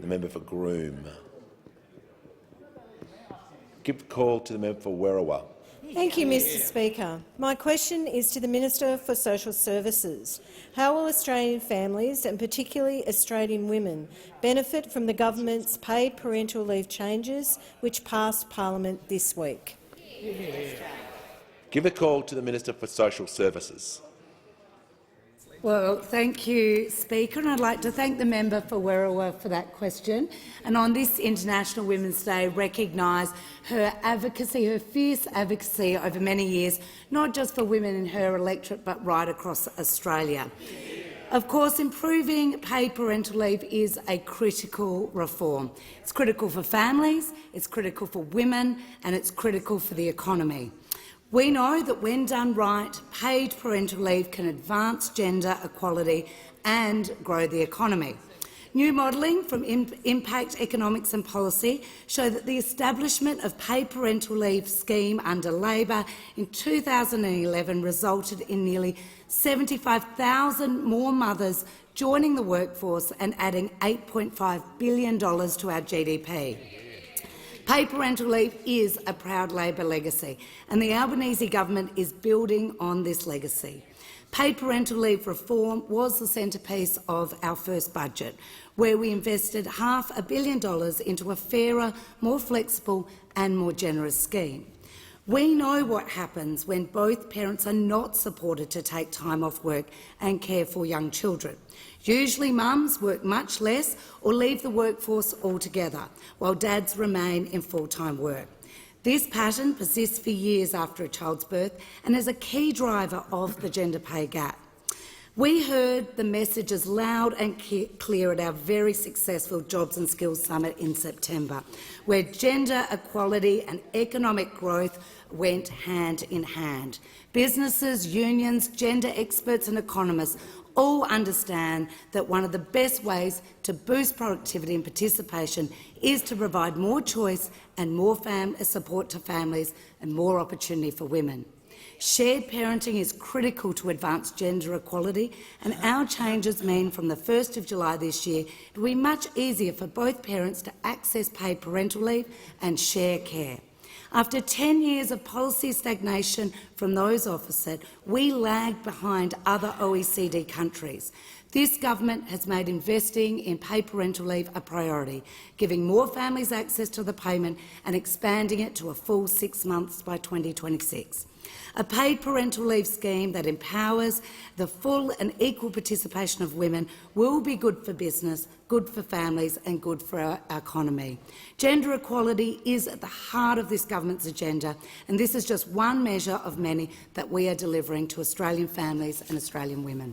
The member for Groom. Give the call to the member for Werriwa. Thank you, Mr Speaker. My question is to the Minister for Social Services. How will Australian families, and particularly Australian women, benefit from the government's paid parental leave changes which passed Parliament this week? Give a call to the Minister for Social Services. Well, thank you, Speaker, and I'd like to thank the member for Werriwa for that question. And on this International Women's Day, recognise her advocacy, her fierce advocacy over many years, not just for women in her electorate but right across Australia. Of course, improving paid parental leave is a critical reform. It's critical for families, it's critical for women, and it's critical for the economy. We know that when done right, paid parental leave can advance gender equality and grow the economy. New modelling from Impact Economics and Policy show that the establishment of paid parental leave scheme under Labor in 2011 resulted in nearly 75,000 more mothers joining the workforce and adding $8.5 billion to our GDP. Paid parental leave is a proud Labor legacy, and the Albanese government is building on this legacy. Paid parental leave reform was the centrepiece of our first budget, where we invested $500 million into a fairer, more flexible and more generous scheme. We know what happens when both parents are not supported to take time off work and care for young children. Usually mums work much less or leave the workforce altogether, while dads remain in full-time work. This pattern persists for years after a child's birth and is a key driver of the gender pay gap. We heard the messages loud and clear at our very successful Jobs and Skills Summit in September, where gender equality and economic growth went hand in hand. Businesses, unions, gender experts and economists all understand that one of the best ways to boost productivity and participation is to provide more choice and more support to families and more opportunity for women. Shared parenting is critical to advance gender equality, and our changes mean from the 1st of July this year it will be much easier for both parents to access paid parental leave and share care. After 10 years of policy stagnation from those opposite, we lag behind other OECD countries. This government has made investing in paid parental leave a priority, giving more families access to the payment and expanding it to a full 6 months by 2026. A paid parental leave scheme that empowers the full and equal participation of women will be good for business, good for families and good for our economy. Gender equality is at the heart of this government's agenda, and this is just one measure of many that we are delivering to Australian families and Australian women.